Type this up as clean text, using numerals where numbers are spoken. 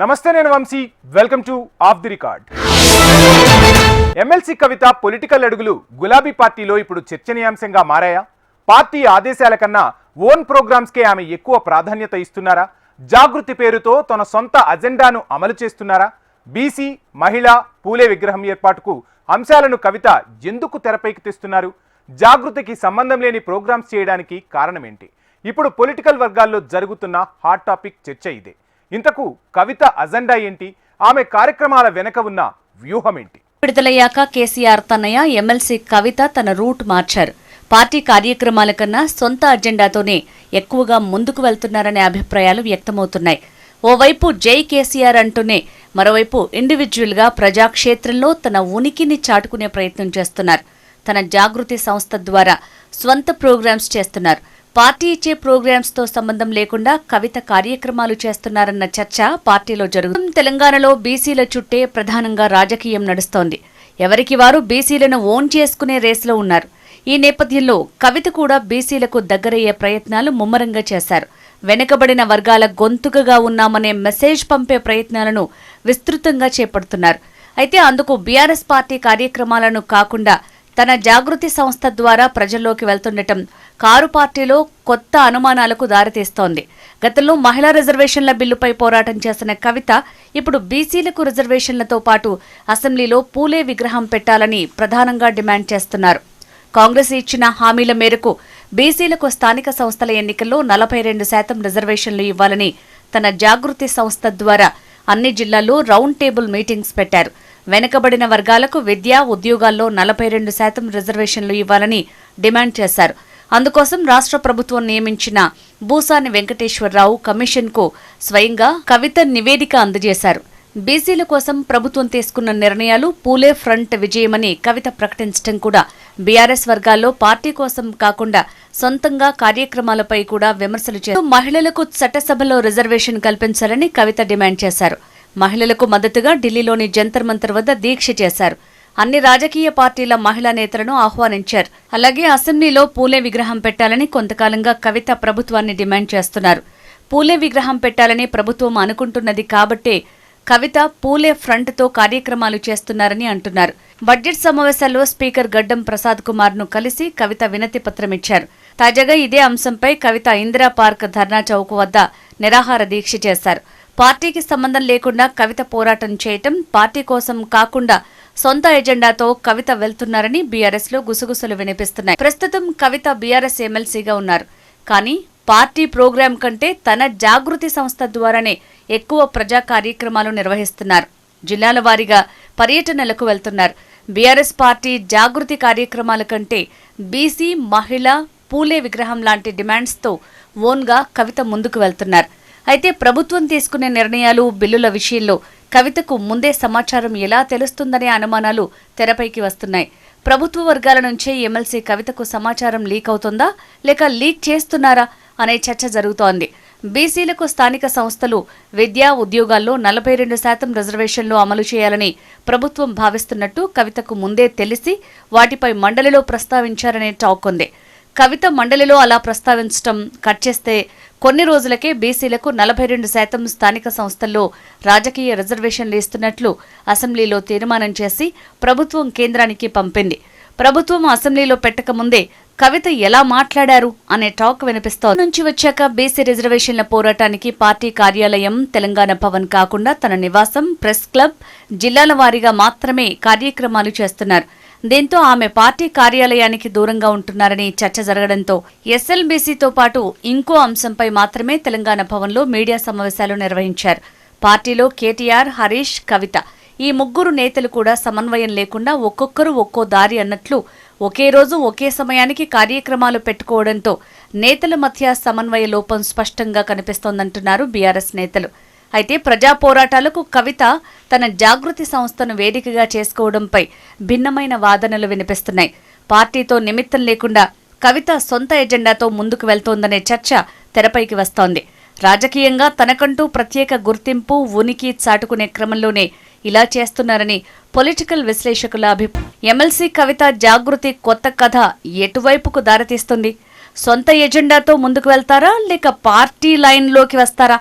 నమస్తే, నేను Vamshi. Welcome to off the record. MLC Kavitha political అడుగులు గులాబీ పార్టీలో ఇప్పుడు చర్చనీయాంశంగా మారాయా? పార్టీ ఆదేశాల కన్నా ఓన్ ప్రోగ్రామ్స్కే ఆమె ఎక్కువ ప్రాధాన్యత ఇస్తున్నారా? జాగృతి పేరుతో తన సొంత అజెండాను అమలు చేస్తున్నారా? బీసీ, మహిళా, పూలే విగ్రహం ఏర్పాటుకు అంశాలను కవిత ఎందుకు తెరపైకి తెస్తున్నారు? జాగృతికి సంబంధం లేని ప్రోగ్రామ్స్ చేయడానికి కారణమేంటి? ఇప్పుడు పొలిటికల్ వర్గాల్లో జరుగుతున్న హాట్ టాపిక్ చర్చ ఇదే. ఇంతకు కవిత అజెండా ఏంటి? ఆమె కార్యక్రమాల వెనక ఉన్న వ్యూహం ఏంటి? విడుదలయ్యాక కేసీఆర్ తనయ ఎమ్మెల్సీ కవిత తన రూట్ మార్చారు. పార్టీ కార్యక్రమాల కన్నా సొంత అజెండాతోనే ఎక్కువగా ముందుకు వెళ్తున్నారనే అభిప్రాయాలు వ్యక్తమవుతున్నాయి. ఓవైపు జై కేసీఆర్ అంటూనే మరోవైపు ఇండివిడ్యువల్ గా ప్రజాక్షేత్రంలో తన ఉనికిని చాటుకునే ప్రయత్నం చేస్తున్నారు. తన జాగృతి సంస్థ ద్వారా స్వంత ప్రోగ్రామ్స్ చేస్తున్నారు. పార్టీ ఇచ్చే ప్రోగ్రామ్స్ తో సంబంధం లేకుండా కవిత కార్యక్రమాలు చేస్తున్నారన్న చర్చ పార్టీలో జరుగుతుంది. తెలంగాణలో బీసీల చుట్టే ప్రధానంగా రాజకీయం నడుస్తోంది. ఎవరికి వారు బీసీలను ఓన్ చేసుకునే రేసులో ఉన్నారు. ఈ నేపథ్యంలో కవిత కూడా బీసీలకు దగ్గరయ్యే ప్రయత్నాలు ముమ్మరంగా చేశారు. వెనుకబడిన వర్గాల గొంతుకగా ఉన్నామనే మెసేజ్ పంపే ప్రయత్నాలను విస్తృతంగా చేపడుతున్నారు. అయితే అందుకు బీఆర్ఎస్ పార్టీ కార్యక్రమాలను కాకుండా తన జాగృతి సంస్థ ద్వారా ప్రజల్లోకి వెళ్తుండటం కారు పార్టీలో కొత్త అనుమానాలకు దారితీస్తోంది. గతంలో మహిళా రిజర్వేషన్ల బిల్లుపై పోరాటం చేసిన కవిత ఇప్పుడు బీసీలకు రిజర్వేషన్లతో పాటు అసెంబ్లీలో పూలే విగ్రహం పెట్టాలని ప్రధానంగా డిమాండ్ చేస్తున్నారు. కాంగ్రెస్ ఇచ్చిన హామీల మేరకు బీసీలకు స్థానిక సంస్థల ఎన్నికల్లో 42% రిజర్వేషన్లు ఇవ్వాలని తన జాగృతి సంస్థ ద్వారా అన్ని జిల్లాల్లో రౌండ్ టేబుల్ మీటింగ్స్ పెట్టారు. వెనుకబడిన వర్గాలకు విద్యా, ఉద్యోగాల్లో 42% రిజర్వేషన్లు ఇవ్వాలని డిమాండ్ చేశారు. అందుకోసం రాష్ట్ర ప్రభుత్వం నియమించిన భూసాని వెంకటేశ్వరరావు కమిషన్కు స్వయంగా కవిత నివేదిక అందజేశారు. బీసీల కోసం ప్రభుత్వం తీసుకున్న నిర్ణయాలు పూలే ఫ్రంట్ విజయమని కవిత ప్రకటించడం కూడా బీఆర్ఎస్ వర్గాల్లో పార్టీ కోసం కాకుండా సొంతంగా కార్యక్రమాలపై కూడా విమర్శలు చేశారు. మహిళలకు చట్టసభలో రిజర్వేషన్ కల్పించాలని కవిత డిమాండ్ చేశారు. మహిళలకు మద్దతుగా ఢిల్లీలోని జంతర్ మంతర్ వద్ద దీక్ష చేశారు. అన్ని రాజకీయ పార్టీల మహిళా నేతలను ఆహ్వానించారు. అలాగే అసెంబ్లీలో పూలే విగ్రహం పెట్టాలని కొంతకాలంగా కవిత ప్రభుత్వాన్ని డిమాండ్ చేస్తున్నారు. పూలే విగ్రహం పెట్టాలని ప్రభుత్వం అనుకుంటున్నది కాబట్టే కవిత పూలే ఫ్రంట్ తో కార్యక్రమాలు చేస్తున్నారని అంటున్నారు. బడ్జెట్ సమావేశాల్లో స్పీకర్ గడ్డం ప్రసాద్ కుమార్ ను కలిసి కవిత వినతి పత్రం ఇచ్చారు. తాజాగా ఇదే అంశంపై కవిత ఇందిరా పార్క్ ధర్నా చౌక్ వద్ద నిరాహార దీక్ష చేశారు. పార్టీకి సంబంధం లేకుండా కవిత పోరాటం చేయటం, పార్టీ కోసం కాకుండా సొంత ఎజెండాతో కవిత వెళ్తున్నారని బీఆర్ఎస్ లో గుసగుసలు వినిపిస్తున్నాయి. ప్రస్తుతం కవిత బీఆర్ఎస్ ఎమ్మెల్సీగా ఉన్నారు. కానీ పార్టీ ప్రోగ్రాం కంటే తన జాగృతి సంస్థ ద్వారానే ఎక్కువ ప్రజా కార్యక్రమాలు నిర్వహిస్తున్నారు. జిల్లాల వారీగా పర్యటనలకు వెళ్తున్నారు. బీఆర్ఎస్ పార్టీ జాగృతి కార్యక్రమాల కంటే బీసీ, మహిళ, పూలే విగ్రహం లాంటి డిమాండ్స్తో ఓన్గా కవిత ముందుకు వెళ్తున్నారు. అయితే ప్రభుత్వం తీసుకునే నిర్ణయాలు, బిల్లుల విషయంలో కవితకు ముందే సమాచారం ఎలా తెలుస్తుందనే అనుమానాలు తెరపైకి వస్తున్నాయి. ప్రభుత్వ వర్గాల నుంచే ఎమ్మెల్సీ కవితకు సమాచారం లీక్ అవుతుందా, లేక లీక్ చేస్తున్నారా అనే చర్చ జరుగుతోంది. బీసీలకు స్థానిక సంస్థలు, విద్యా, ఉద్యోగాల్లో 42% రిజర్వేషన్లు అమలు చేయాలని ప్రభుత్వం భావిస్తున్నట్టు కవితకు ముందే తెలిసి వాటిపై మండలిలో ప్రస్తావించారనే టాక్ ఉంది. కవిత మండలిలో అలా ప్రస్తావించడం కట్ చేస్తే కొన్ని రోజులకే బీసీలకు 42% స్థానిక సంస్థల్లో రాజకీయ రిజర్వేషన్లు ఇస్తున్నట్లు అసెంబ్లీలో తీర్మానం చేసి ప్రభుత్వం కేంద్రానికి పంపింది. ప్రభుత్వం అసెంబ్లీలో పెట్టకముందే కవిత ఎలా మాట్లాడారు అనే టాక్ వినిపిస్తోంది. నుంచి వచ్చాక బీసీ రిజర్వేషన్ల పోరాటానికి పార్టీ కార్యాలయం, తెలంగాణ భవన్ కాకుండా తన నివాసం, ప్రెస్ క్లబ్, జిల్లాల వారీగా మాత్రమే కార్యక్రమాలు చేస్తున్నారు. దీంతో ఆమె పార్టీ కార్యాలయానికి దూరంగా ఉంటున్నారని చర్చ జరగడంతో ఎస్ఎల్బీసీతో పాటు ఇంకో అంశంపై మాత్రమే తెలంగాణ భవన్లో మీడియా సమావేశాలు నిర్వహించారు. పార్టీలో కేటీఆర్, హరీష్, కవిత ఈ ముగ్గురు నేతలు కూడా సమన్వయం లేకుండా ఒక్కొక్కరు ఒక్కో దారి అన్నట్లు ఒకే రోజు ఒకే సమయానికి కార్యక్రమాలు పెట్టుకోవడంతో నేతల మధ్య సమన్వయ లోపం స్పష్టంగా కనిపిస్తోందంటున్నారు బీఆర్ఎస్ నేతలు. అయితే ప్రజా పోరాటాలకు కవిత తన జాగృతి సంస్థను వేదికగా చేసుకోవడంపై భిన్నమైన వాదనలు వినిపిస్తున్నాయి. పార్టీతో నిమిత్తం లేకుండా కవిత సొంత ఎజెండాతో ముందుకు వెళ్తోందనే చర్చ తెరపైకి వస్తోంది. రాజకీయంగా తనకంటూ ప్రత్యేక గుర్తింపు, ఉనికి చాటుకునే క్రమంలోనే ఇలా చేస్తున్నారని పొలిటికల్ విశ్లేషకుల అభిప్రాయం. ఎమ్మెల్సీ కవిత జాగృతి కొత్త కథ ఎటువైపుకు దారితీస్తుంది? సొంత ఎజెండాతో ముందుకు వెళ్తారా, లేక పార్టీ లైన్లోకి వస్తారా?